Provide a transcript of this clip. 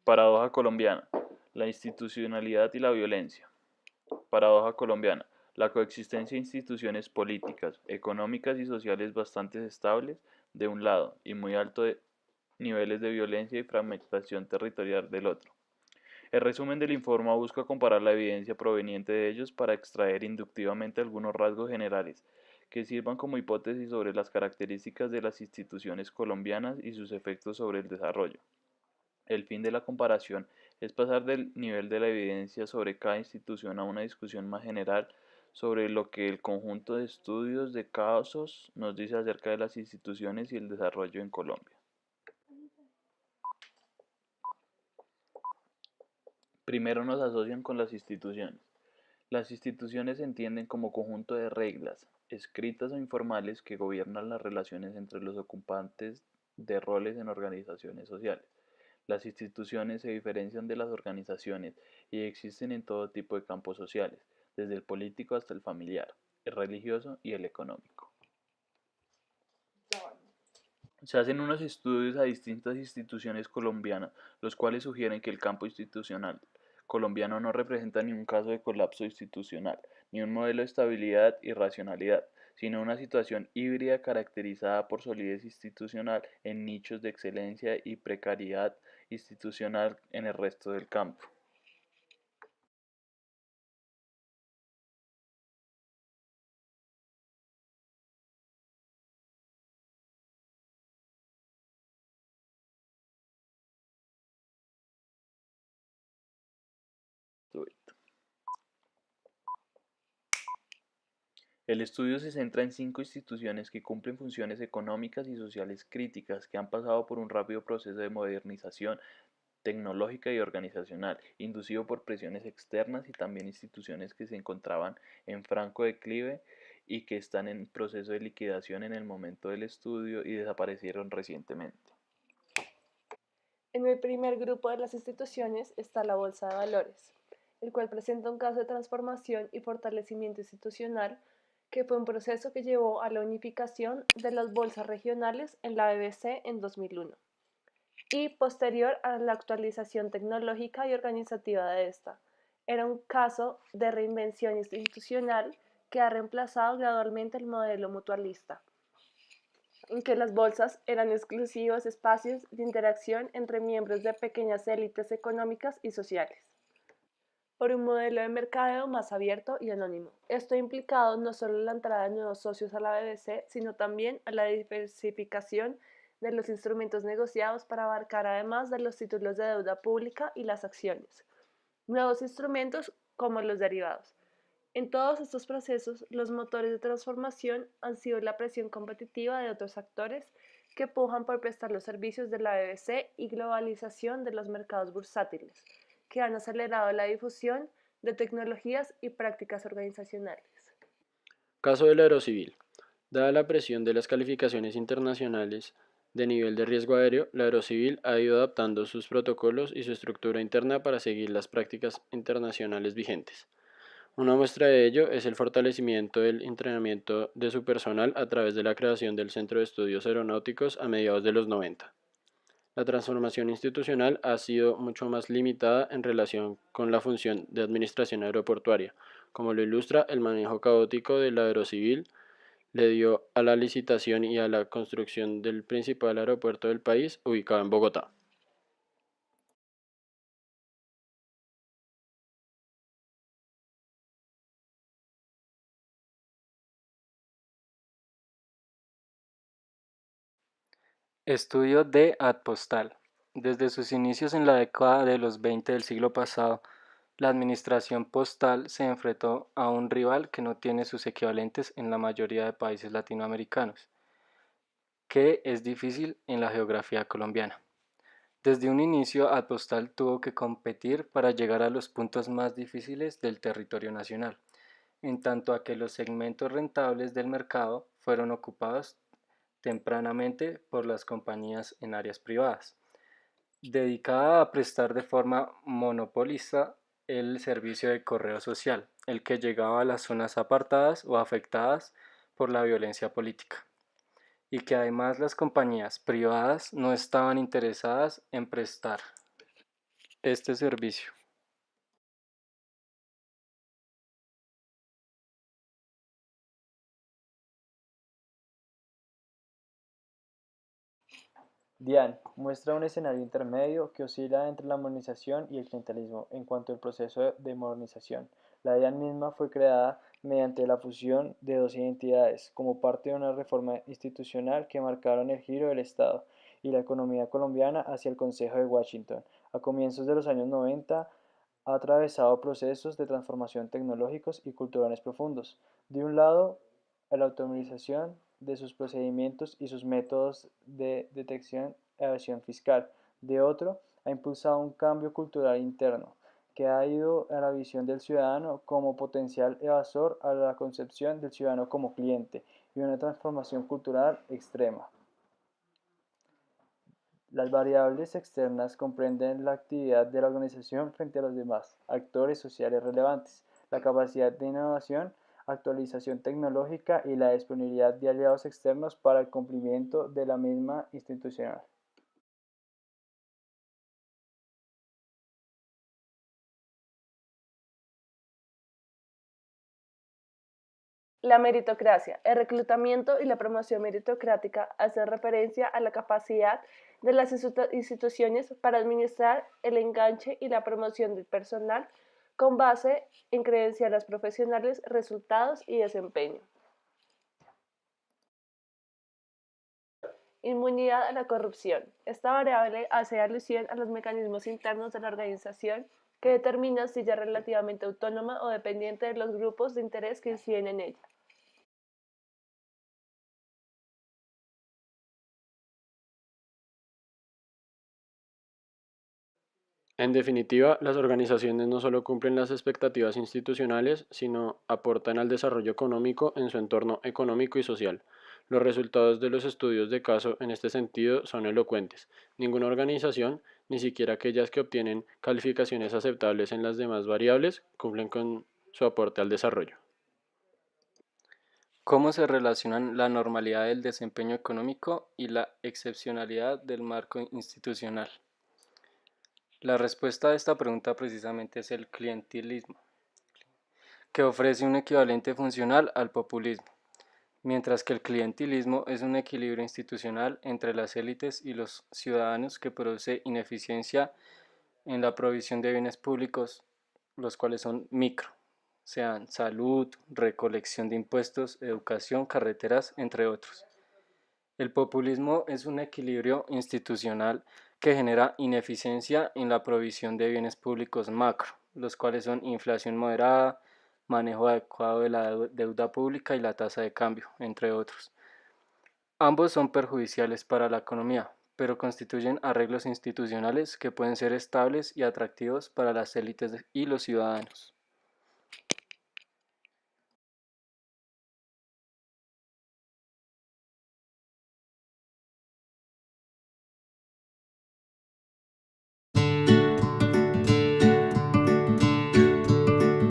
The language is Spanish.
Paradoja colombiana. La institucionalidad y la violencia. Paradoja colombiana. La coexistencia de instituciones políticas, económicas y sociales bastante estables, de un lado, y muy altos niveles de violencia y fragmentación territorial del otro. El resumen del informe busca comparar la evidencia proveniente de ellos para extraer inductivamente algunos rasgos generales que sirvan como hipótesis sobre las características de las instituciones colombianas y sus efectos sobre el desarrollo. El fin de la comparación es pasar del nivel de la evidencia sobre cada institución a una discusión más general sobre lo que el conjunto de estudios de casos nos dice acerca de las instituciones y el desarrollo en Colombia. Primero nos asocian con las instituciones. Las instituciones se entienden como conjunto de reglas, escritas o informales, que gobiernan las relaciones entre los ocupantes de roles en organizaciones sociales. Las instituciones se diferencian de las organizaciones y existen en todo tipo de campos sociales, desde el político hasta el familiar, el religioso y el económico. Se hacen unos estudios a distintas instituciones colombianas, los cuales sugieren que el campo institucional colombiano no representa ni un caso de colapso institucional, ni un modelo de estabilidad y racionalidad, sino una situación híbrida caracterizada por solidez institucional en nichos de excelencia y precariedad institucional en el resto del campo. El estudio se centra en 5 instituciones que cumplen funciones económicas y sociales críticas, que han pasado por un rápido proceso de modernización tecnológica y organizacional, inducido por presiones externas, y también instituciones que se encontraban en franco declive y que están en proceso de liquidación en el momento del estudio y desaparecieron recientemente. En el primer grupo de las instituciones está la Bolsa de Valores, el cual presenta un caso de transformación y fortalecimiento institucional que fue un proceso que llevó a la unificación de las bolsas regionales en la BBC en 2001 y posterior a la actualización tecnológica y organizativa de esta. Era un caso de reinvención institucional que ha reemplazado gradualmente el modelo mutualista, en que las bolsas eran exclusivos espacios de interacción entre miembros de pequeñas élites económicas y sociales, por un modelo de mercadeo más abierto y anónimo. Esto ha implicado no solo la entrada de nuevos socios a la BBC, sino también a la diversificación de los instrumentos negociados para abarcar, además de los títulos de deuda pública y las acciones, nuevos instrumentos como los derivados. En todos estos procesos, los motores de transformación han sido la presión competitiva de otros actores que pujan por prestar los servicios de la BBC y globalización de los mercados bursátiles, que han acelerado la difusión de tecnologías y prácticas organizacionales. Caso del aerocivil. Dada la presión de las calificaciones internacionales de nivel de riesgo aéreo, la Aerocivil ha ido adaptando sus protocolos y su estructura interna para seguir las prácticas internacionales vigentes. Una muestra de ello es el fortalecimiento del entrenamiento de su personal a través de la creación del Centro de Estudios Aeronáuticos a mediados de los 90. La transformación institucional ha sido mucho más limitada en relación con la función de administración aeroportuaria, como lo ilustra el manejo caótico del aerocivil le dio a la licitación y a la construcción del principal aeropuerto del país, ubicado en Bogotá. Estudio de Adpostal. Desde sus inicios en la década de los 20 del siglo pasado, la administración postal se enfrentó a un rival que no tiene sus equivalentes en la mayoría de países latinoamericanos, que es difícil en la geografía colombiana. Desde un inicio, Adpostal tuvo que competir para llegar a los puntos más difíciles del territorio nacional, en tanto a que los segmentos rentables del mercado fueron ocupados tempranamente por las compañías en áreas privadas, dedicada a prestar de forma monopolista el servicio de correo social, el que llegaba a las zonas apartadas o afectadas por la violencia política, y que además las compañías privadas no estaban interesadas en prestar. este servicio. DIAN muestra un escenario intermedio que oscila entre la modernización y el clientelismo en cuanto al proceso de modernización. La DIAN misma fue creada mediante la fusión de dos identidades, como parte de una reforma institucional que marcaron el giro del Estado y la economía colombiana hacia el Consejo de Washington. A comienzos de los años 90 ha atravesado procesos de transformación tecnológicos y culturales profundos. De un lado, la automatización de sus procedimientos y sus métodos de detección e evasión fiscal. De otro, ha impulsado un cambio cultural interno que ha ido a la visión del ciudadano como potencial evasor a la concepción del ciudadano como cliente y una transformación cultural extrema. Las variables externas comprenden la actividad de la organización frente a los demás actores sociales relevantes, la capacidad de innovación, actualización tecnológica y la disponibilidad de aliados externos para el cumplimiento de la misma institucional. La meritocracia, el reclutamiento y la promoción meritocrática hacen referencia a la capacidad de las instituciones para administrar el enganche y la promoción del personal con base en credenciales profesionales, resultados y desempeño. Inmunidad a la corrupción. Esta variable hace alusión a los mecanismos internos de la organización que determinan si ella es relativamente autónoma o dependiente de los grupos de interés que inciden en ella. En definitiva, las organizaciones no solo cumplen las expectativas institucionales, sino aportan al desarrollo económico en su entorno económico y social. Los resultados de los estudios de caso en este sentido son elocuentes. Ninguna organización, ni siquiera aquellas que obtienen calificaciones aceptables en las demás variables, cumplen con su aporte al desarrollo. ¿Cómo se relacionan la normalidad del desempeño económico y la excepcionalidad del marco institucional? La respuesta a esta pregunta precisamente es el clientelismo, que ofrece un equivalente funcional al populismo, mientras que el clientelismo es un equilibrio institucional entre las élites y los ciudadanos que produce ineficiencia en la provisión de bienes públicos, los cuales son micro, sean salud, recolección de impuestos, educación, carreteras, entre otros. El populismo es un equilibrio institucional que genera ineficiencia en la provisión de bienes públicos macro, los cuales son inflación moderada, manejo adecuado de la deuda pública y la tasa de cambio, entre otros. Ambos son perjudiciales para la economía, pero constituyen arreglos institucionales que pueden ser estables y atractivos para las élites y los ciudadanos.